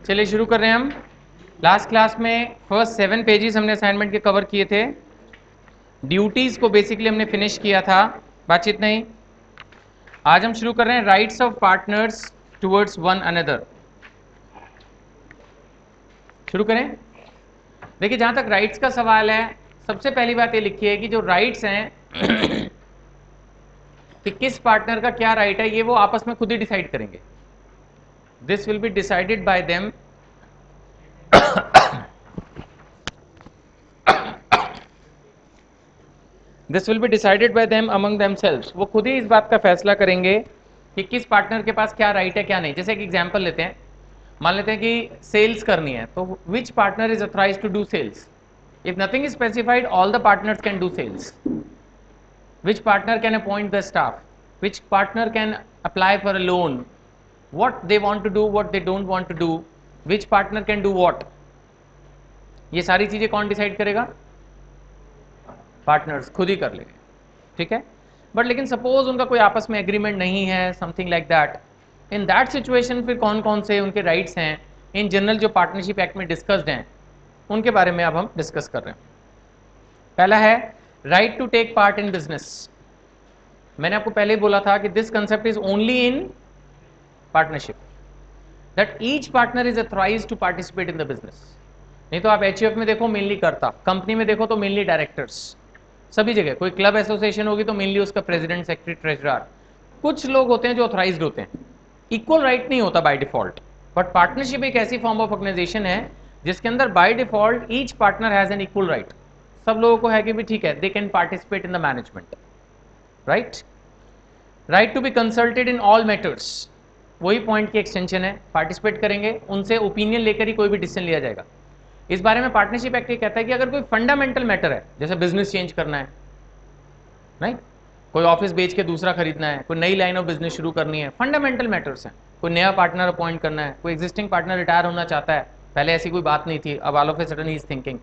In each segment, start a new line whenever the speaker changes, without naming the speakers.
चलिए शुरू कर रहे हैं हम। लास्ट क्लास में फर्स्ट 7 पेजेस हमने असाइनमेंट के कवर किए थे। ड्यूटीज को बेसिकली हमने फिनिश किया था, बातचीत नहीं। आज हम शुरू कर रहे हैं rights of partners towards one another. शुरू करें। देखिए, जहां तक राइट्स का सवाल है, सबसे पहली बात ये लिखी है कि जो राइट्स हैं कि किस पार्टनर का क्या राइट है, ये वो आपस में खुद ही डिसाइड करेंगे। This will be decided by them this will be decided by them among themselves. वो खुद ही इस बात का फैसला करेंगे कि किस पार्टनर के पास क्या राइट है क्या नहीं। जैसे एक एग्जांपल लेते हैं, मान लेते हैं कि सेल्स करनी है, तो which partner is authorized to do sales. If nothing is specified, all the partners can do sales. Which partner can appoint the staff, which partner can apply for a loan, what they want to do, what they don't want to do, which partner can do what, ये सारी चीजें कौन decide करेगा? Partners खुद ही कर लेंगे, ठीक है। बट लेकिन सपोज उनका कोई आपस में एग्रीमेंट नहीं है, something like that, in that situation फिर कौन कौन से उनके राइट्स हैं इन जनरल जो पार्टनरशिप एक्ट में डिस्कस्ड हैं, उनके बारे में अब हम डिस्कस कर रहे हैं। पहला है right to take part in business. मैंने आपको पहले ही बोला था कि this concept is only in partnership, that each partner is authorized to participate in the business। नहीं तो आप HUF में देखो मेनली करता, कंपनी में देखो तो मेनली डायरेक्टर्स, सभी जगह। कोई क्लब एसोसिएशन होगी तो मेनली उसका प्रेसिडेंट, सेक्रेटरी, ट्रेजरर, कुछ लोग होते हैं जो ऑथराइज्ड होते हैं। इक्वल राइट नहीं होता बाय डिफॉल्ट, बट पार्टनरशिप एक ऐसी फॉर्म ऑफ ऑर्गेनाइजेशन है जिसके अंदर by default each partner has an equal right. सब लोगों को है कि भी ठीक है, they can participate in the management, right. Right to be consulted in all matters, वही पॉइंट की एक्सटेंशन है। पार्टिसिपेट करेंगे, उनसे ओपिनियन लेकर ही कोई भी डिसीजन लिया जाएगा। इस बारे में पार्टनरशिप एक्ट ये कहता है कि अगर कोई फंडामेंटल मैटर है, जैसे बिजनेस चेंज करना है, नहीं, कोई ऑफिस बेच के दूसरा खरीदना है, कोई नई लाइन ऑफ बिजनेस शुरू करनी है, फंडामेंटल मैटर्स हैं। कोई नया पार्टनर अपॉइंट करना है, कोई एग्जिस्टिंग पार्टनर रिटायर होना चाहता है, पहले ऐसी कोई बात नहीं थी, अब all of a sudden he is thinking,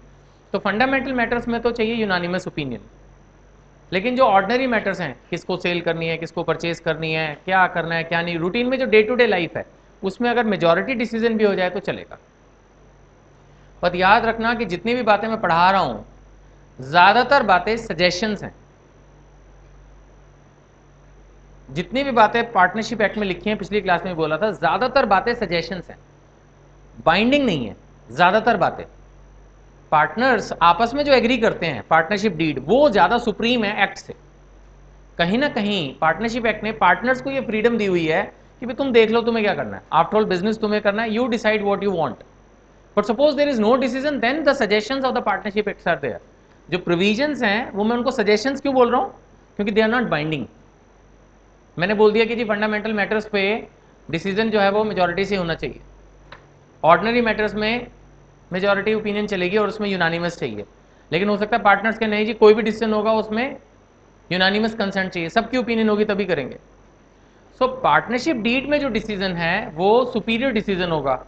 तो फंडामेंटल मैटर्स में तो चाहिए यूनानिमस ओपिनियन। लेकिन जो ऑर्डिनरी मैटर्स हैं, किसको सेल करनी है, किसको परचेज करनी है, क्या करना है क्या नहीं, रूटीन में जो डे टू डे लाइफ है, उसमें अगर मेजॉरिटी डिसीजन भी हो जाए तो चलेगा। पर याद रखना कि जितनी भी बातें मैं पढ़ा रहा हूं, ज्यादातर बातें सजेशंस हैं। जितनी भी बातें पार्टनरशिप एक्ट में लिखी हैं, पिछली क्लास में बोला था, ज्यादातर बातें सजेशंस हैं, बाइंडिंग नहीं है। ज्यादातर बातें पार्टनर्स आपस में जो एग्री करते हैं, पार्टनरशिप डीड, वो ज्यादा सुप्रीम है एक्ट से। कहीं ना कहीं पार्टनरशिप एक्ट ने पार्टनर्स को ये फ्रीडम दी हुई है कि भाई तुम देख लो तुम्हें क्या करना है, आफ्टर ऑल बिजनेस तुम्हें करना है, you decide what you want. But suppose there is no decision, then the suggestions of the partnership act are there. जो प्रोविजंस हैं वो मैं उनको सजेशंस क्यों बोल रहा हूं? क्योंकि दे आर नॉट बाइंडिंग। मैंने बोल दिया कि जी फंडामेंटल मैटर्स पे डिसीजन जो है वो मेजोरिटी से होना चाहिए, ऑर्डिनरी मैटर्स में मेजॉरिटी ओपिनियन चलेगी और उसमें यूनानिमस चाहिए। लेकिन हो सकता है पार्टनर्स के नहीं जी, कोई भी डिसीजन होगा उसमें यूनानिमस कंसेंट चाहिए, सबकी ओपिनियन होगी तभी करेंगे। सो पार्टनरशिप डीड में जो डिसीजन है वो सुपीरियर डिसीजन होगा,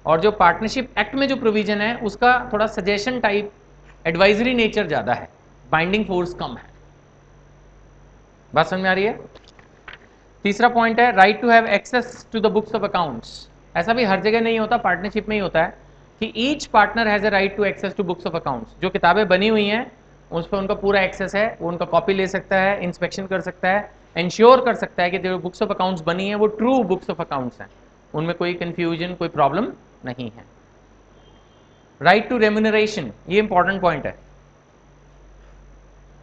और जो पार्टनरशिप एक्ट में जो प्रोविजन है उसका थोड़ा सजेशन टाइप, एडवाइजरी नेचर ज्यादा है, बाइंडिंग फोर्स कम है। बात समझ में आ रही है? तीसरा पॉइंट है right to have access to the books of accounts. ऐसा भी हर जगह नहीं होता, पार्टनरशिप में ही होता है कि each partner has a right to access to books of accounts. जो किताबें बनी हुई हैं उस पर उनका पूरा एक्सेस है, वो उनका कॉपी ले सकता है, इंस्पेक्शन कर सकता है, इंश्योर कर सकता है कि जो बुक्स ऑफ अकाउंट्स बनी है वो ट्रू बुक्स ऑफ अकाउंट्स हैं, उनमें कोई कंफ्यूजन, कोई प्रॉब्लम नहीं है। राइट टू रेम्यूनरेशन, ये इंपॉर्टेंट पॉइंट है।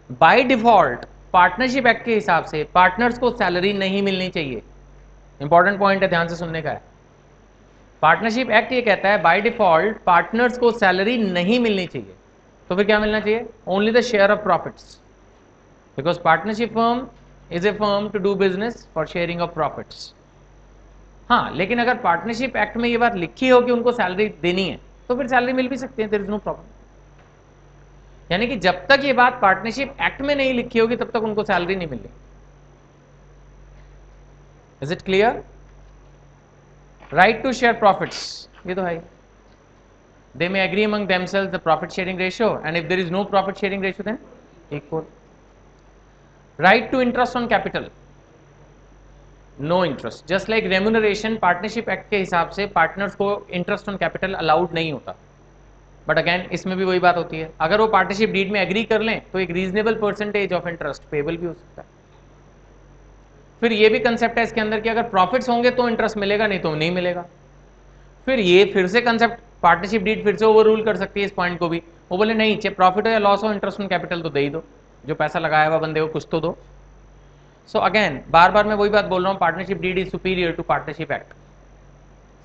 बाय डिफॉल्ट पार्टनरशिप एक्ट के हिसाब से पार्टनर्स को सैलरी नहीं मिलनी चाहिए। इंपॉर्टेंट पॉइंट है, ध्यान से सुनने का है। पार्टनरशिप एक्ट ये कहता है बाय डिफॉल्ट पार्टनर्स को सैलरी नहीं मिलनी चाहिए, तो फिर क्या मिलना चाहिए? Only the share of profits, because partnership firm is a firm to do business for sharing of profits. हाँ, लेकिन अगर पार्टनरशिप एक्ट में ये बात लिखी हो कि उनको सैलरी देनी है तो फिर सैलरी मिल भी सकती है, देयर इज नो प्रॉब्लम। यानी कि जब तक ये बात पार्टनरशिप एक्ट में नहीं लिखी होगी तब तक उनको सैलरी नहीं मिलेगी। Is it clear? Right to share profits, ये तो है। They may agree among themselves the profit sharing ratio, and if there is no profit sharing ratio then equal. Right to interest on capital, no interest. Just like remuneration, partnership act के हिसाब से partners को interest on capital allowed नहीं होता, but again इसमें भी वही बात होती है, अगर वो पार्टनरशिप डीड में एग्री कर लें तो एक reasonable percentage of interest payable भी हो सकता है। फिर ये भी कंसेप्ट है इसके अंदर कि अगर प्रॉफिट्स होंगे तो इंटरेस्ट मिलेगा, नहीं तो नहीं मिलेगा। फिर ये फिर से कंसेप्ट पार्टनरशिप डीड फिर से ओवर रूल कर सकती है इस पॉइंट को भी, वो बोले नहीं चाहे प्रॉफिट हो या लॉस हो, इंटरेस्ट ऑन कैपिटल तो दे ही दो, जो पैसा लगाया हुआ बंदे को कुछ तो दो। सो अगेन बार बार मैं वही बात बोल रहा हूँ, partnership deed is superior to partnership act,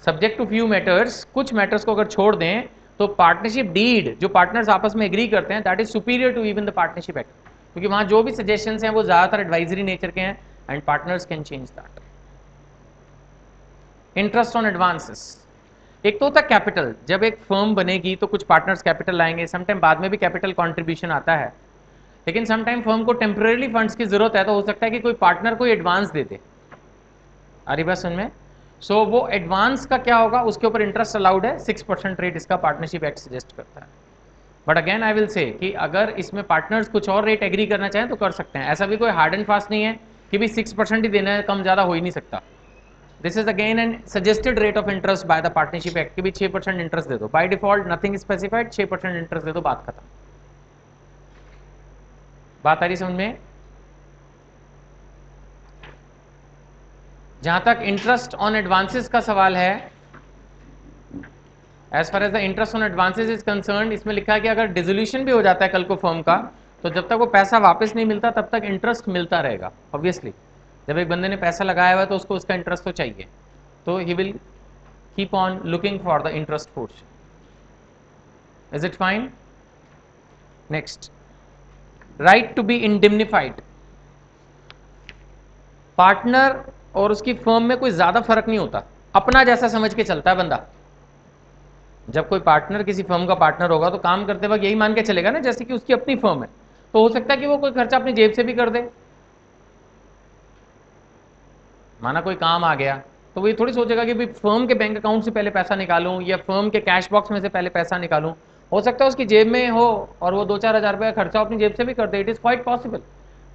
subject to few matters. कुछ मैटर्स को अगर छोड़ दें तो पार्टनरशिप डीड जो पार्टनर्स आपस में एग्री करते हैं that is superior to even the partnership act, क्योंकि वहां जो भी सजेशंस हैं वो ज्यादातर एडवाइजरी नेचर के हैं and partners can change that. Interest on advances, एक तो होता है कैपिटल, जब एक फर्म बनेगी तो कुछ पार्टनर्स कैपिटल लाएंगे, समटाइम बाद में भी कैपिटल कंट्रीब्यूशन आता है, लेकिन समटाइम फर्म को टेम्परेरी फंड्स की जरूरत है तो हो सकता है कि कोई पार्टनर कोई एडवांस दे दे। आ रही बात समझ में? सो वो एडवांस का क्या होगा, उसके ऊपर इंटरेस्ट अलाउड है, 6% रेट इसका पार्टनरशिप एक्ट सजेस्ट करता है। But again I will say कि अगर इसमें पार्टनर्स कुछ और रेट एग्री करना चाहें तो कर सकते हैं, ऐसा भी कोई हार्ड एंड फास्ट नहीं है कि भी 6% ही देना है, कम ज़्यादा हो ही नहीं सकता। This is again an suggested rate of interest by the partnership act कि भी 6% इंटरेस्ट दे दो, by default nothing specified, 6% interest दे दो, बात खत्म। बात आ रही समझ में? जहां तक इंटरेस्ट ऑन एडवांसेस का सवाल है, as far as the interest on advances is concern, इसमें लिखा है कि अगर डिसोल्यूशन भी हो जाता है कल को फर्म का, तो जब तक वो पैसा वापस नहीं मिलता तब तक इंटरेस्ट मिलता रहेगा। ऑब्वियसली जब एक बंदे ने पैसा लगाया हुआ है तो उसको उसका इंटरेस्ट तो चाहिए, तो he will keep on looking for the interest portion. Is it fine? Next, right to be indemnified. Partner और उसकी फर्म में कोई ज्यादा फर्क नहीं होता, अपना जैसा समझ के चलता है बंदा। जब कोई पार्टनर किसी फर्म का पार्टनर होगा तो काम करते वक्त यही मान के चलेगा ना जैसे कि उसकी अपनी फर्म है, तो हो सकता है कि वो कोई खर्चा अपनी जेब से भी कर दे। माना कोई काम आ गया तो वो ये थोड़ी सोचेगा कि भाई फर्म के बैंक अकाउंट से पहले पैसा निकालूं या फर्म के कैश बॉक्स में से पहले पैसा निकालूं। हो सकता है उसकी जेब में हो और वो 2-4 हज़ार रुपये का खर्चा अपनी जेब से भी कर दे। It is quite possible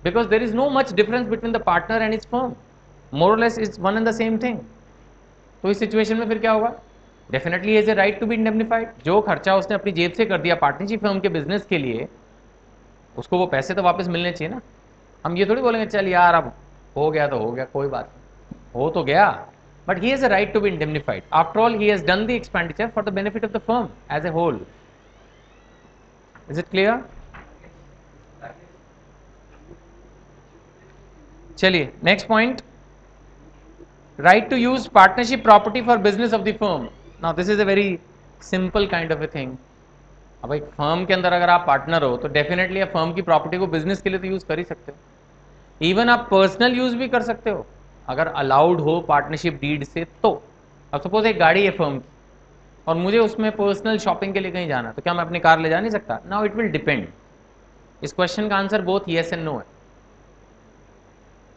because there is no much difference between the partner and is firm, more और less is one and the same thing. तो इस सिचुएशन में फिर क्या होगा? Definitely is a right to be indemnified. जो खर्चा उसने अपनी जेब से कर दिया पार्टनरशिप फर्म के बिजनेस के लिए, उसको वो पैसे तो वापस मिलने चाहिए ना। हम ये थोड़ी बोलेंगे चल यार अब हो गया तो हो गया, कोई बात नहीं, हो तो गया, but he has a right to be indemnified. After all, he has done the expenditure for the benefit of the firm as a whole. Is it clear? चलिए next point, right to use partnership property for business of the firm. Now this is a very simple kind of a thing. अब एक firm के अंदर अगर आप partner हो तो definitely आप फर्म की प्रॉपर्टी को बिजनेस के लिए तो यूज कर ही सकते हो, इवन आप पर्सनल यूज भी कर सकते हो अगर अलाउड हो पार्टनरशिप डीड से। तो अब सपोज एक गाड़ी है फर्म की और मुझे उसमें पर्सनल शॉपिंग के लिए कहीं जाना, तो क्या मैं अपनी कार ले जा नहीं सकता? Now it will depend. इस क्वेश्चन का answer both yes and no है।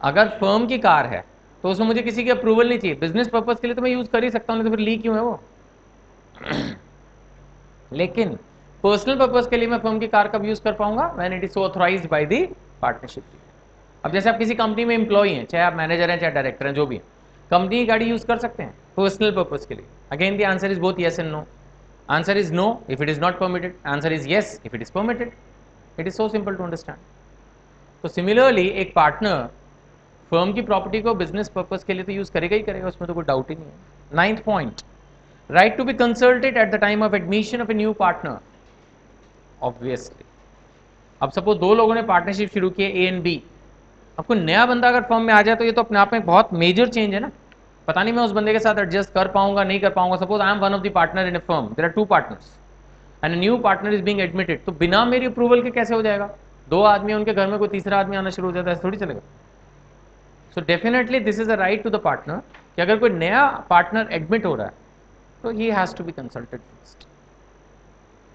अगर फर्म की कार है तो उसमें मुझे किसी की अप्रूवल नहीं चाहिए, बिजनेस पर्पज के लिए तो मैं यूज कर ही सकता हूँ, नहीं तो फिर ली क्यों है वो। लेकिन पर्सनल पर्पज के लिए मैं फर्म की कार कब यूज कर पाऊंगा? When it is so authorised bye the partnership. अब जैसे आप किसी कंपनी में एम्प्लॉई हैं, चाहे आप मैनेजर हैं चाहे डायरेक्टर हैं, जो भी है, कंपनी की गाड़ी यूज कर सकते हैं पर्सनल पर्पज के लिए। Again the answer is both yes and no. Answer is no if it is not permitted, answer is yes if it is permitted. It is so simple to understand. तो similarly एक partner firm की property को business purpose के लिए तो use करेगा ही करेगा, उसमें तो कोई डाउट ही नहीं है। Ninth point, right to be consulted at the time of admission of a new partner. Obviously अब सपोज दो लोगों ने पार्टनरशिप शुरू की, ए एंड बी। अब कोई नया बंदा अगर फर्म में आ जाए तो ये तो अपने आप में बहुत मेजर चेंज है ना। पता नहीं मैं उस बंदे के साथ एडजस्ट कर पाऊंगा नहीं कर पाऊंगा। Suppose I am one of the partner in a firm, there are 2 partners and new partner is being admitted, तो बिना मेरी अप्रूवल के कैसे हो जाएगा? 2 आदमी उनके घर में कोई तीसरा आदमी आना शुरू हो जाता है, ऐसे थोड़ी चलेगा। So definitely this is a right to the partner कि अगर कोई नया पार्टनर एडमिट हो रहा है तो he has to be consulted first.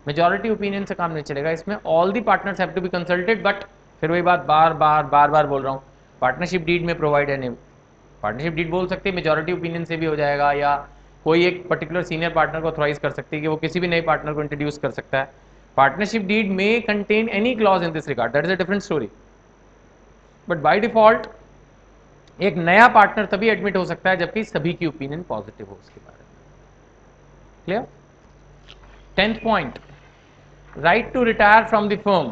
Majority opinion से काम नहीं चलेगा इसमें, all the partners have to be consulted. But फिर वही बात बार बार बोल रहा हूँ, पार्टनरशिप डीड में प्रोवाइड है नहीं। पार्टनरशिप डीड बोल सकते हैं मेजॉरिटी ओपिनियन से भी हो जाएगा, या कोई एक पर्टिकुलर सीनियर पार्टनर को ऑथराइज कर सकती है कि वो किसी भी नए पार्टनर को इंट्रोड्यूस कर सकता है। पार्टनरशिप डीड में contain any clause in this regard, that is a different story. But by default एक नया पार्टनर तभी एडमिट हो सकता है जबकि सभी की ओपिनियन पॉजिटिव हो उसके बारे में। Clear? 10th point, right to retire from the firm.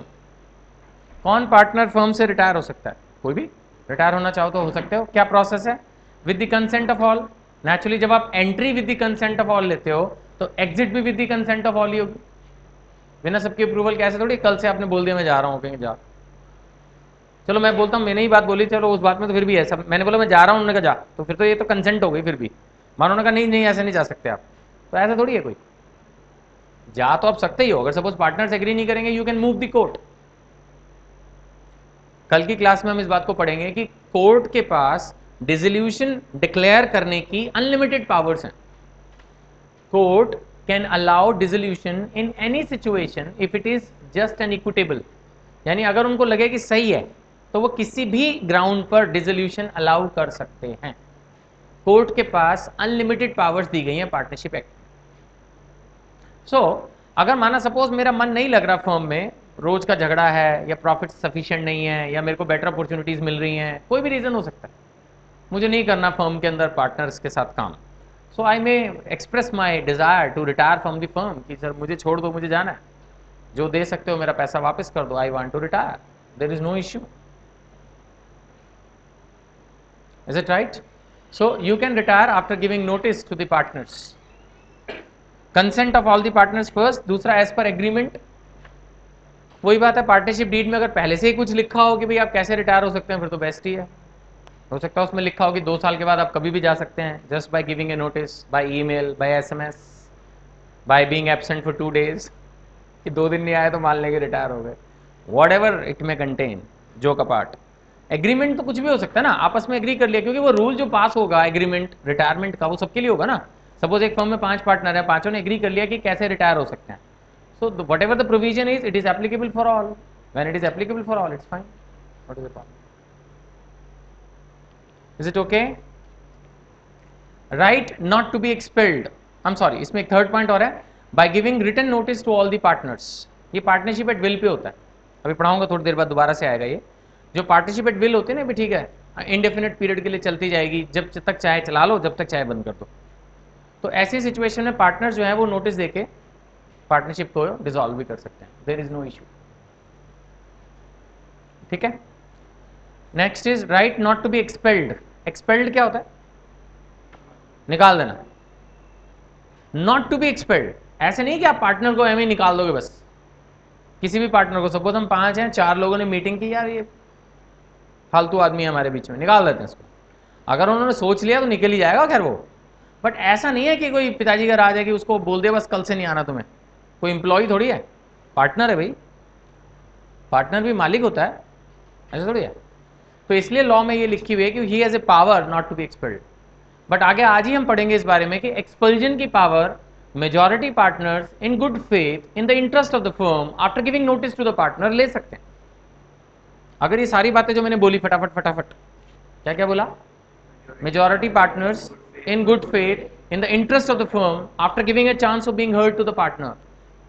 कौन पार्टनर फर्म से रिटायर हो सकता है? कोई भी रिटायर होना चाहो तो हो सकते हो। क्या प्रोसेस है? With the consent of all. Naturally जब आप entry with the consent of all लेते हो तो एग्जिट भी with the consent of all he होगी। बिना सबकी अप्रूवल कैसे? थोड़ी कल से आपने बोल दिया मैं जा रहा हूँ कहीं, जा, चलो मैं बोलता हूँ मैंने ही बात बोली, चलो उस बात में तो फिर भी है सब, मैंने बोला मैं जा रहा हूँ, उन्होंने कहा जा, तो फिर तो ये तो कंसेंट हो गई। फिर भी मानो उन्होंने कहा नहीं नहीं ऐसे नहीं जा सकते आप, तो ऐसा थोड़ी है कोई। जा तो आप सकते ही हो, अगर सपोज पार्टनर्स एग्री नहीं करेंगे you can move the court. कल की क्लास में हम इस बात को पढ़ेंगे कि कोर्ट के पास डिसोल्यूशन डिक्लेयर करने की अनलिमिटेड पावर्स हैं। Court can allow dissolution in any situation if it is just and equitable, यानी अगर उनको लगे कि सही है तो वो किसी भी ग्राउंड पर डिसोल्यूशन अलाउ कर सकते हैं। कोर्ट के पास अनलिमिटेड पावर्स दी गई हैं पार्टनरशिप एक्ट। सो अगर माना सपोज मेरा मन नहीं लग रहा फर्म में, रोज का झगड़ा है या प्रॉफिट सफिशिएंट नहीं है या मेरे को बेटर अपॉर्चुनिटीज मिल रही हैं, कोई भी रीजन हो सकता है, मुझे नहीं करना फर्म के अंदर पार्टनर्स के साथ काम, so I may express my desire to retire from the firm कि सर मुझे छोड़ दो, मुझे जाना है, जो दे सकते हो मेरा पैसा वापस कर दो, I want to retire, there is no issue. Is it right? So you can retire after giving notice to the partners. Consent of all the partners first. दूसरा as per agreement. वही बात है, पार्टनरशिप डीड में अगर पहले से ही कुछ लिखा हो कि भाई आप कैसे रिटायर हो सकते हैं फिर तो बेस्ट ही है। हो सकता है उसमें लिखा हो कि 2 साल के बाद आप कभी भी जा सकते हैं, just by giving a notice, by email, by SMS, by being absent for 2 days, कि 2 दिन नहीं आए तो मान लेंगे रिटायर हो गए। What ever it may contain, जो का पार्ट। एग्रीमेंट तो कुछ भी हो सकता है ना, आपस में एग्री कर लिया, क्योंकि वो रूल जो पास होगा एग्रीमेंट रिटायरमेंट का वो सबके लिए होगा ना। सपोज एक फर्म में 5 पार्टनर है, पांचों ने एग्री कर लिया कि कैसे रिटायर हो सकते हैं, so whatever the provision is it is applicable for all. When it is applicable for all it's fine. What is the problem? Is it okay? Right not to be expelled. I am sorry, इसमें एक third point और है, by giving written notice to all the partners. ये partnership at will पे होता है, अभी पढ़ाऊंगा थोड़ी देर बाद, दोबारा से आएगा ये। जो पार्टनरशिप एट विल होती है ना, भी ठीक है, इंडेफिनिट पीरियड के लिए चलती जाएगी, जब तक चाहे चला लो, जब तक चाहे बंद कर दो। तो ऐसी सिचुएशन में पार्टनर जो है वो नोटिस देके पार्टनरशिप को डिसॉल्व भी कर सकते हैं, देयर इज नो इशू। ठीक है। Next is right not to be expelled. Expelled क्या होता है? निकाल देना। नॉट टू बी एक्सपेल्ड ऐसे नहीं कि आप पार्टनर को एम ही निकाल दोगे बस, किसी भी पार्टनर को। सपोज हम 5 हैं, 4 लोगों ने मीटिंग की, यार ये फालतू आदमी है हमारे बीच में, निकाल देते हैं इसको। अगर उन्होंने सोच लिया तो निकल ही जाएगा खैर वो, बट ऐसा नहीं है कि कोई पिताजी का राज है कि उसको बोल दे बस कल से नहीं आना तुम्हें। कोई एम्प्लॉय थोड़ी है, पार्टनर है भाई, पार्टनर भी मालिक होता है, ऐसा थोड़ी है। तो इसलिए लॉ में ये लिखी हुई है कि he has a power not to be expelled. But आगे आज ही हम पढ़ेंगे इस बारे में कि एक्सपल्जन की power majority partners in good faith in the interest of the firm after giving notice to the partner ले सकते हैं। अगर ये सारी बातें जो मैंने बोली फटाफट फटाफट, क्या क्या बोला? Majority partners in good faith in the interest of the firm after giving a chance of being heard to the partner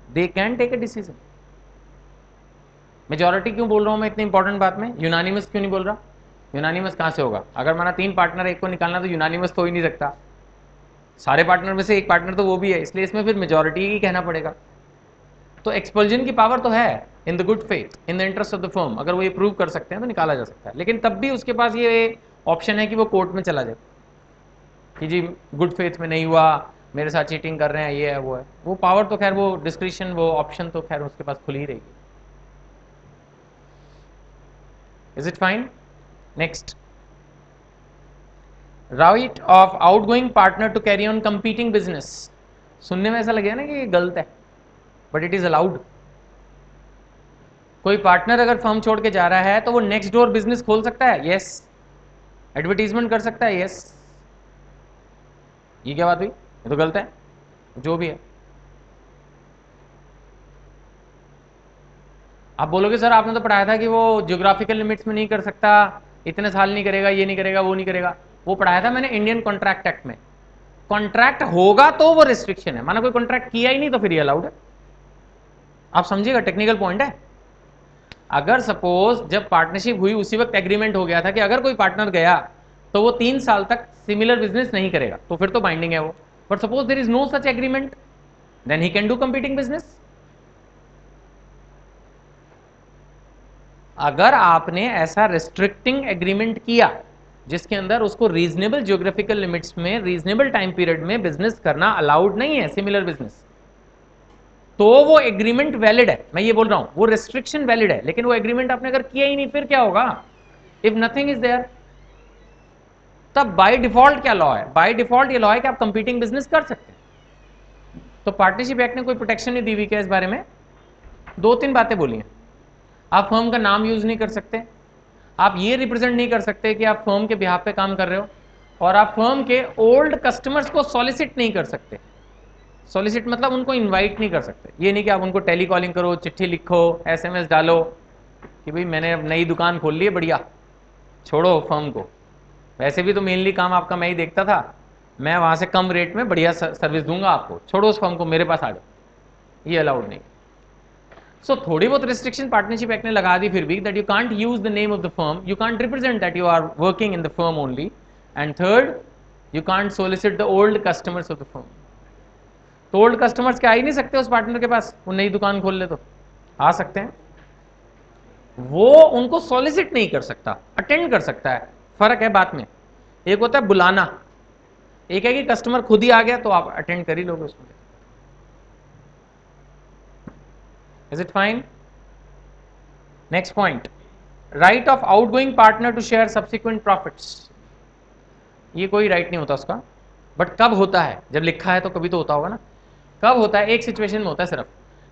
they can take a decision. Majority क्यों बोल रहा हूं मैं इतनी इंपॉर्टेंट बात में? यूनानिमस क्यों नहीं बोल रहा? यूनानिमस कहां से होगा? अगर माना 3 पार्टनर, एक को निकालना, तो यूनानिमस तो हो ही नहीं सकता, सारे पार्टनर में से एक पार्टनर तो वो भी है, इसलिए इसमें फिर मेजॉरिटी ही कहना पड़ेगा। तो एक्सपल्जन की पावर तो है in the good faith in the interest of the firm, अगर वो ये प्रूव कर सकते हैं तो निकाला जा सकता है। लेकिन तब भी उसके पास ये ऑप्शन है कि वो कोर्ट में चला जाए कि जी गुड फेथ में नहीं हुआ, मेरे साथ चीटिंग कर रहे हैं, ये है वो है। वो पावर तो खैर, वो डिस्क्रिप्शन, वो ऑप्शन तो खैर उसके पास खुली ही रहेगी। Is it fine? Next, right of outgoing partner to carry on competing business. सुनने में ऐसा लगेगा ना कि ये गलत है, बट इट इज अलाउड। कोई पार्टनर अगर फर्म छोड़ के जा रहा है तो वो नेक्स्ट डोर बिजनेस खोल सकता है, यस। एडवर्टीजमेंट कर सकता है, यस। ये क्या बात हुई? ये तो गलत है, जो भी है। आप बोलोगे सर आपने तो पढ़ाया था कि वो ज्योग्राफिकल लिमिट्स में नहीं कर सकता, इतने साल नहीं करेगा, ये नहीं करेगा, वो नहीं करेगा। वो पढ़ाया था मैंने इंडियन कॉन्ट्रैक्ट एक्ट में। कॉन्ट्रैक्ट होगा तो वो रिस्ट्रिक्शन है, माना कोई कॉन्ट्रैक्ट किया ही नहीं तो फिर ये अलाउड है। आप समझिएगा, टेक्निकल पॉइंट है। अगर सपोज जब पार्टनरशिप हुई उसी वक्त एग्रीमेंट हो गया था कि अगर कोई पार्टनर गया तो वो 3 साल तक सिमिलर बिजनेस नहीं करेगा, तो फिर तो बाइंडिंग है वो। But suppose there is no such agreement, then he can do competing business. अगर आपने ऐसा रिस्ट्रिक्टिंग एग्रीमेंट किया जिसके अंदर उसको रीजनेबल ज्योग्राफिकल लिमिट्स में रीजनेबल टाइम पीरियड में बिजनेस करना अलाउड नहीं है, सिमिलर बिजनेस, तो वो एग्रीमेंट वैलिड है। मैं ये बोल रहा हूं वो रिस्ट्रिक्शन वैलिड है, लेकिन वो एग्रीमेंट आपने अगर किया ही नहीं फिर क्या होगा? इफ नथिंग इज देयर, तब बाय डिफॉल्ट क्या लॉ है? बाय डिफॉल्ट ये लॉ है कि आप कंपीटिंग बिजनेस कर सकते हैं। तो पार्टनरशिप एक्ट ने कोई प्रोटेक्शन नहीं दी हुई क्या इस बारे में? 2-3 बातें बोली हैं। आप फर्म का नाम यूज नहीं कर सकते, आप ये रिप्रेजेंट नहीं कर सकते कि आप फर्म के बिहाफ पे काम कर रहे हो, और आप फर्म के ओल्ड कस्टमर्स को सॉलिसिट नहीं कर सकते। सॉलिसिट मतलब उनको इनवाइट नहीं कर सकते। ये नहीं कि आप उनको टेली कॉलिंग करो, चिट्ठी लिखो, एसएमएस डालो कि भाई मैंने अब नई दुकान खोल ली है बढ़िया, छोड़ो फर्म को। वैसे भी तो मेनली काम आपका मैं ही देखता था, मैं वहां से कम रेट में बढ़िया सर्विस दूंगा आपको, छोड़ो उस फर्म को, मेरे पास आ जाओ। ये अलाउड नहीं। सो थोड़ी बहुत रिस्ट्रिक्शन पार्टनरशिप एक्ट ने लगा दी फिर भी, that you can't use the name of the firm, you can't represent that you are working in the firm only, and third, you can't solicit the old customers of the firm. तो old customers क्या आ ही नहीं सकते उस partner के पास, वो नई दुकान खोल ले तो आ सकते हैं, वो उनको सॉलिसिट नहीं कर सकता, अटेंड कर सकता है। फर्क है बात में, एक होता है बुलाना, एक है कि कस्टमर खुद ही आ गया तो आप अटेंड कर ही लोगे उसमें। Is it fine? Next point, right of outgoing partner to share subsequent profits. ये कोई राइट नहीं होता उसका, बट कब होता है? जब लिखा है तो कभी तो होता होगा ना। कब होता है? एक सिचुएशन में होता है सिर्फ,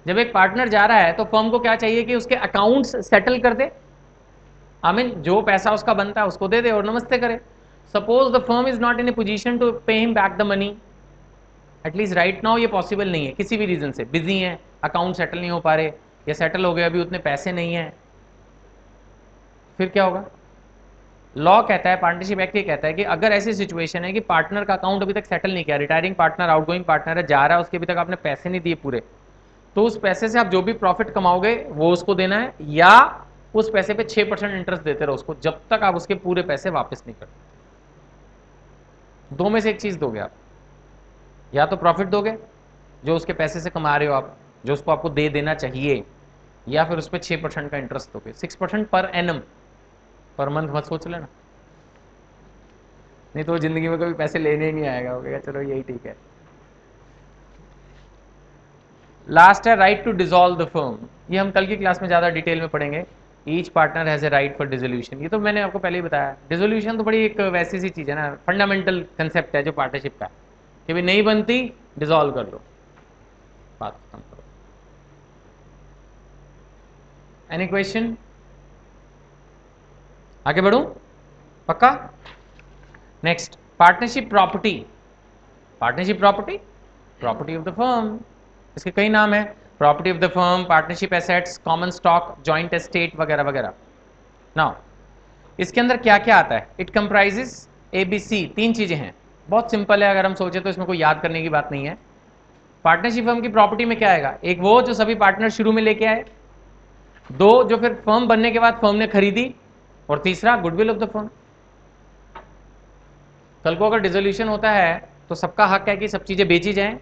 जब एक पार्टनर जा रहा है तो फर्म को क्या चाहिए कि उसके अकाउंट्स सेटल कर दे, आई मीन जो पैसा उसका बनता है उसको दे दे और नमस्ते करे। Suppose the firm is not in a position to pay him back the money, at least right now ये पॉसिबल नहीं है, किसी भी रीजन से बिजी है, अकाउंट सेटल नहीं हो पा रहे, या सेटल हो गए अभी उतने पैसे नहीं है, फिर क्या होगा? लॉ कहता है, पार्टनरशिप एक्ट ये कहता है कि अगर ऐसी सिचुएशन है कि पार्टनर का अकाउंट अभी तक सेटल नहीं किया, रिटायरिंग पार्टनर, आउटगोइंग पार्टनर है, जा रहा है, उसके अभी तक आपने पैसे नहीं दिए पूरे, तो उस पैसे से आप जो भी प्रॉफिट कमाओगे वो उसको देना है, या उस पैसे पे 6% इंटरेस्ट देते रहो उसको जब तक आप उसके पूरे पैसे वापस नहीं करते। दो में से एक चीज दोगे आप, या तो प्रॉफिट दोगे जो उसके पैसे से कमा रहे हो आप, जो उसको आपको दे देना चाहिए, या फिर उस पर 6% का इंटरेस्ट दोगे, 6% पर एनम, पर मंथ मत सोच लेना, नहीं तो जिंदगी में कभी पैसे लेने ही नहीं आएगा, हो चलो यही ठीक है। लास्ट है right to dissolve the firm, ये हम कल की क्लास में ज़्यादा डिटेल में पढ़ेंगे। Each partner has a right for dissolution, ये तो मैंने आपको पहले ही बताया। डिसोल्यूशन तो बड़ी एक वैसी सी चीज़ है ना, फंडामेंटल कंसेप्ट है जो पार्टनरशिप का, कि भाई नहीं बनती डिसॉल्व कर लो, बात खत्म करो। Any question? आगे बढ़ूं? पक्का? Next, partnership property. Partnership property, property of the firm, इसके कई नाम है, property of the firm, partnership assets, common stock, joint estate वगैरह वगैरह। नाउ इसके अंदर क्या क्या आता है? इट कंप्राइजेस ABC, 3 चीजें हैं, बहुत सिंपल है, अगर हम सोचे तो इसमें कोई याद करने की बात नहीं है। पार्टनरशिप फर्म की प्रॉपर्टी में क्या आएगा? एक वो जो सभी पार्टनर शुरू में लेके आए, दो जो फिर फर्म बनने के बाद फर्म ने खरीदी, और तीसरा गुडविल ऑफ द फर्म। कल को अगर डिसोल्यूशन होता है तो सबका हक है कि सब चीजें बेची जाएं,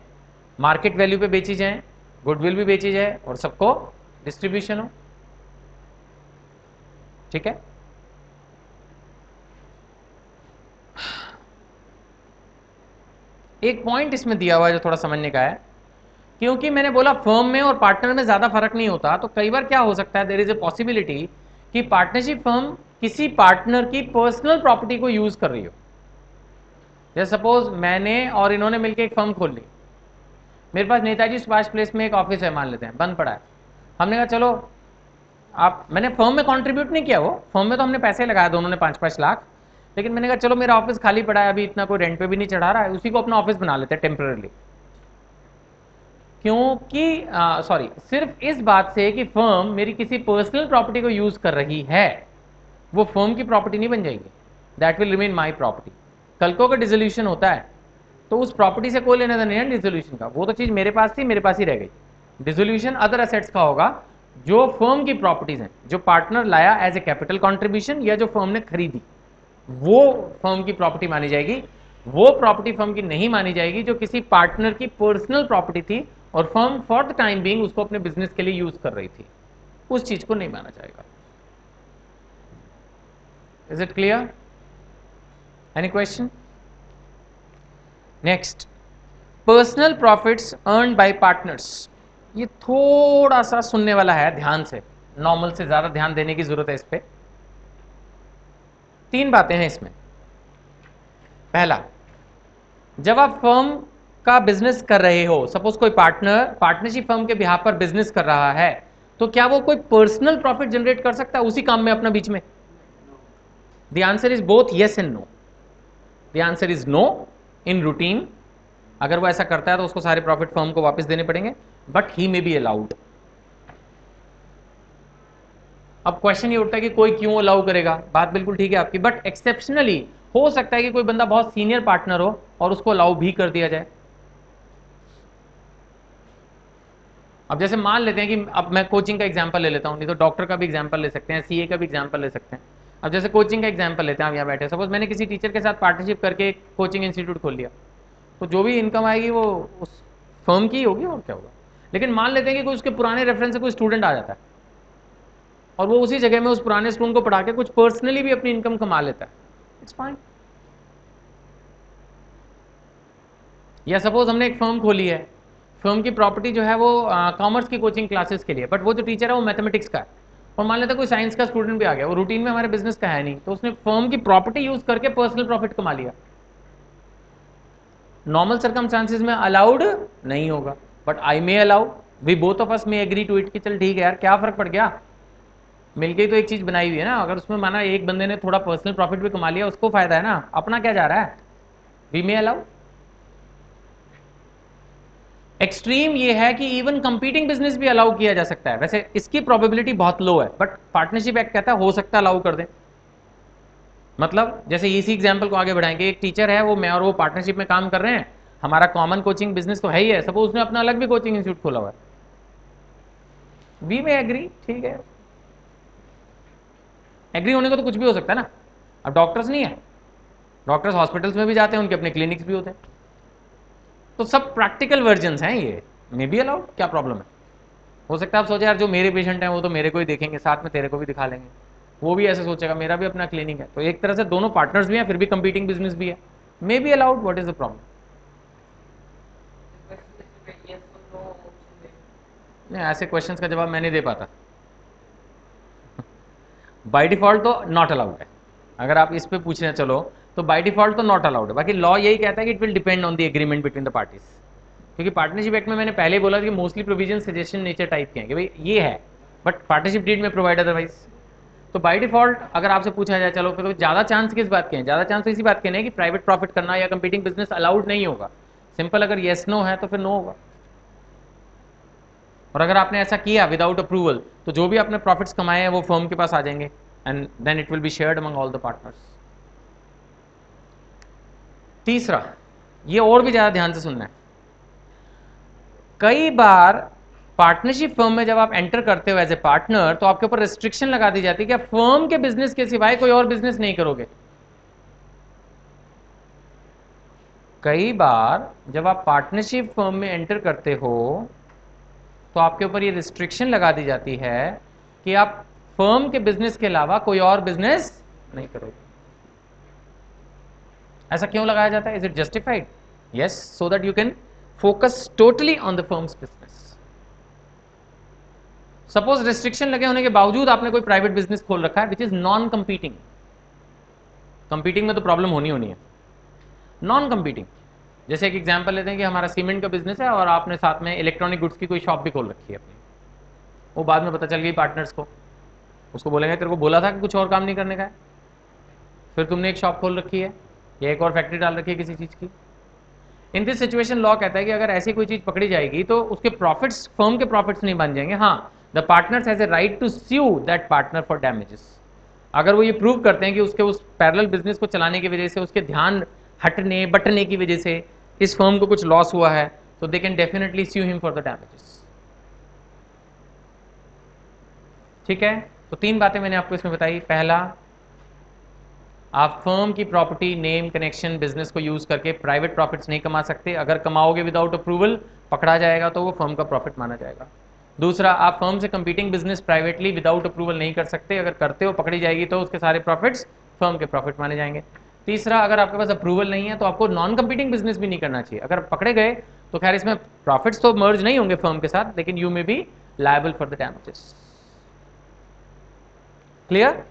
मार्केट वैल्यू पे बेची जाएं, गुडविल भी बेची जाए, और सबको डिस्ट्रीब्यूशन हो। ठीक है? एक पॉइंट इसमें दिया हुआ है जो थोड़ा समझने का है, क्योंकि मैंने बोला फर्म में और पार्टनर में ज्यादा फर्क नहीं होता, तो कई बार क्या हो सकता है, देयर इज ए पॉसिबिलिटी कि पार्टनरशिप फर्म किसी पार्टनर की पर्सनल प्रॉपर्टी को यूज कर रही हो। जैसे सपोज मैंने और इन्होंने मिलकर एक फर्म खोल ली, मेरे पास नेताजी सुभाष प्लेस में एक ऑफिस है, मान लेते हैं बंद पड़ा है, हमने कहा चलो आप, मैंने फर्म में कंट्रीब्यूट नहीं किया, वो फर्म में तो हमने पैसे लगाया दोनों ने 5-5 लाख, लेकिन मैंने कहा चलो मेरा ऑफिस खाली पड़ा है, अभी इतना कोई रेंट पे भी नहीं चढ़ा रहा है, उसी को अपना ऑफिस बना लेते हैं टेम्पररी। क्योंकि सॉरी, सिर्फ इस बात से कि फर्म मेरी किसी पर्सनल प्रॉपर्टी को यूज कर रही है, वो फर्म की प्रॉपर्टी नहीं बन जाएगी, that will remain my property. कल को अगर डिसोल्यूशन होता है तो उस प्रॉपर्टी से कोई लेना देना नहीं है डिसोल्यूशन का, वो तो चीज मेरे पास थी, मेरे पास ही रह गई। डिसोल्यूशन अदर एसेट्स का होगा, जो फर्म की प्रॉपर्टीज हैं, जो पार्टनर लाया एज ए कैपिटल कॉन्ट्रीब्यूशन, या जो फर्म ने खरीदी। वो फर्म की प्रॉपर्टी मानी जाएगी। वो प्रॉपर्टी फर्म की नहीं मानी जाएगी जो किसी पार्टनर की पर्सनल प्रॉपर्टी थी और firm for the time being उसको अपने बिजनेस के लिए यूज कर रही थी, उस चीज को नहीं माना जाएगा। Is it clear? Any question? Next, personal profits earn by partners. ये थोड़ा सा सुनने वाला है, ध्यान से, नॉर्मल से ज्यादा ध्यान देने की जरूरत है इस पे। तीन बातें हैं इसमें। पहला, जब आप फर्म का बिजनेस कर रहे हो, सपोज कोई पार्टनरशिप फर्म के बिहाफ पर बिजनेस कर रहा है, तो क्या वो कोई पर्सनल प्रॉफिट जनरेट कर सकता है उसी काम में अपना बीच में? The answer is both yes and no. The answer is no in routine. अगर वो ऐसा करता है तो उसको सारे प्रॉफिट फर्म को वापस देने पड़ेंगे, but he may be allowed. अब क्वेश्चन ये उठता है कि कोई क्यों अलाउ करेगा, बात बिल्कुल ठीक है आपकी, बट एक्सेप्शनली हो सकता है कि कोई बंदा बहुत सीनियर पार्टनर हो और उसको अलाउ भी कर दिया जाए। अब जैसे मान लेते हैं कि, अब मैं कोचिंग का एग्जांपल ले लेता हूं, नहीं तो डॉक्टर का भी एग्जांपल ले सकते हैं, सीए का भी एग्जांपल ले सकते हैं। अब जैसे कोचिंग का एग्जांपल लेते हैं, आप यहाँ बैठे, सपोज मैंने किसी टीचर के साथ पार्टनरशिप करके एक कोचिंग इंस्टीट्यूट खोल लिया, तो जो भी इनकम आएगी वो उस फर्म की ही होगी, और क्या होगा। लेकिन मान लेते हैं कि कोई उसके पुराने रेफरेंस से कोई स्टूडेंट आ जाता है और वो उसी जगह में उस पुराने स्टूडेंट को पढ़ा के कुछ पर्सनली भी अपनी इनकम कमा लेता है, इट्स फाइन। या सपोज हमने एक फर्म खोली है, फर्म की प्रॉपर्टी जो है वो कॉमर्स की कोचिंग क्लासेस के लिए, बट वो जो टीचर है वो मैथमेटिक्स का है, और मान लेते हैं कोई साइंस का स्टूडेंट भी आ गया, वो रूटीन में हमारे बिजनेस का है नहीं, तो उसने फर्म की प्रॉपर्टी यूज करके पर्सनल प्रॉफिट कमा लिया। नॉर्मल सर्कमस्टांसिस में अलाउड नहीं होगा, but I may allow, we both of us may agree to it कि चल ठीक है यार, क्या फर्क पड़ गया, मिलके तो एक चीज बनाई हुई है ना। अगर उसमें माना एक बंदे ने थोड़ा पर्सनल प्रॉफिट भी कमा लिया, उसको फायदा है ना, अपना क्या जा रहा है, वी मे अलाउ। एक्सट्रीम ये है कि इवन कंपीटिंग बिजनेस भी अलाउ किया जा सकता है, वैसे इसकी प्रोबेबिलिटी बहुत लो है, बट पार्टनरशिप एक्ट कहता है हो सकता है अलाउ कर दे। मतलब जैसे इसी एग्जांपल को आगे बढ़ाएंगे, एक टीचर है, वो मैं और वो पार्टनरशिप में काम कर रहे हैं, हमारा कॉमन कोचिंग बिजनेस तो है ही है, सपोज उसने अपना अलग भी कोचिंग इंस्टीट्यूट खोला हुआ है, वी में एग्री, ठीक है, एग्री होने को तो कुछ भी हो सकता है ना। अब डॉक्टर्स नहीं है, डॉक्टर्स हॉस्पिटल्स में भी जाते हैं, उनके अपने क्लिनिक्स भी होते हैं, तो सब प्रैक्टिकल वर्जन हैं, ये मे बी अलाउड, क्या प्रॉब्लम है। हो सकता है आप सोचे यार जो मेरे पेशेंट हैं वो तो मेरे को ही देखेंगे, साथ में तेरे को भी दिखा लेंगे, वो भी ऐसे सोचेगा मेरा भी अपना क्लिनिक है, तो एक तरह से दोनों पार्टनर्स भी हैं, फिर भी कंपीटिंग बिजनेस भी है, may be allowed, what is the problem. नहीं, ऐसे क्वेश्चंस का जवाब मैं नहीं दे पाता। बाय डिफॉल्ट तो नॉट अलाउड है, अगर आप इस पे पूछ रहे हैं चलो, तो बाय डिफॉल्ट तो नॉट अलाउड है। बाकी लॉ यही कहता है कि it will depend on the agreement between the parties, क्योंकि पार्टनरशिप एक्ट में मैंने पहले ही बोला कि mostly provision suggestion nature type के हैं कि भाई ये है, बट पार्टनरशिप डीड में प्रोवाइड अदरवाइज। तो बाय डिफॉल्ट अगर आपसे पूछा जाए चलो फिर तो ज़्यादा चांस किस बात के हैं, ज़्यादा चांस तो इसी बात के हैं कि प्राइवेट प्रॉफिट करना या कंपीटिंग बिजनेस अलाउड नहीं होगा। सिंपल, अगर येस नो है तो फिर नो होगा, और अगर आपने ऐसा किया विदाउट अप्रूवल तो जो भी आपने प्रॉफिट्स कमाए हैं वो फर्म के पास आ जाएंगे, and then it will be shared among all the partners. तीसरा, ये और भी ज़्यादा ध्यान से सुनना है, कई बार पार्टनरशिप फर्म में जब आप एंटर करते हो एज ए पार्टनर, तो आपके ऊपर रिस्ट्रिक्शन लगा दी जाती है कि आप फर्म के बिजनेस के सिवाय कोई और बिजनेस नहीं करोगे। कई बार जब आप पार्टनरशिप फर्म में एंटर करते हो तो आपके ऊपर ये रिस्ट्रिक्शन लगा दी जाती है कि आप फर्म के बिजनेस के अलावा कोई और बिजनेस नहीं करोगे। ऐसा क्यों लगाया जाता है? Is it justified? Yes, so that you can focus totally on the firms business. Suppose restriction लगे होने के बावजूद आपने कोई प्राइवेट बिजनेस खोल रखा है which is non competing, competing में तो प्रॉब्लम होनी है, नॉन कंपीटिंग। जैसे एक एग्जांपल लेते हैं कि हमारा सीमेंट का बिजनेस है और आपने साथ में इलेक्ट्रॉनिक गुड्स की कोई शॉप भी खोल रखी है अपनी, वो बाद में पता चल गई पार्टनर्स को, उसको बोलेंगे तेरे को बोला था कि कुछ और काम नहीं करने का है, फिर तुमने एक शॉप खोल रखी है या एक और फैक्ट्री डाल रखी है किसी चीज़ की। इन दिस सिचुएशन लॉ कहता है कि अगर ऐसी कोई चीज़ पकड़ी जाएगी तो उसके प्रॉफिट्स फर्म के प्रॉफिट्स नहीं बन जाएंगे, हाँ the partners has a right to sue that partner for damages. अगर वो ये प्रूव करते हैं कि उसके उस पैरेलल बिजनेस को चलाने की वजह से, उसके ध्यान हटने बटने की वजह से इस फर्म को कुछ लॉस हुआ है, तो they can definitely sue him for the damages. ठीक है, तो तीन बातें मैंने आपको इसमें बताई। पहला, आप फर्म की प्रॉपर्टी, नेम, कनेक्शन, बिजनेस को यूज करके प्राइवेट प्रॉफिट्स नहीं कमा सकते। अगर कमाओगे विदाउट अप्रूवल, पकड़ा जाएगा तो वो फर्म का प्रॉफिट माना जाएगा। दूसरा, आप फर्म से competing business privately without approval नहीं कर सकते। अगर करते हो, पकड़ी जाएगी तो उसके सारे प्रॉफिट्स फर्म के प्रॉफिट माने जाएंगे। तीसरा, अगर आपके पास अप्रूवल नहीं है तो आपको नॉन कंपीटिंग बिजनेस भी नहीं करना चाहिए। अगर पकड़े गए तो खैर इसमें प्रॉफिट्स तो मर्ज नहीं होंगे फर्म के साथ, लेकिन you may be liable for the damages. Clear?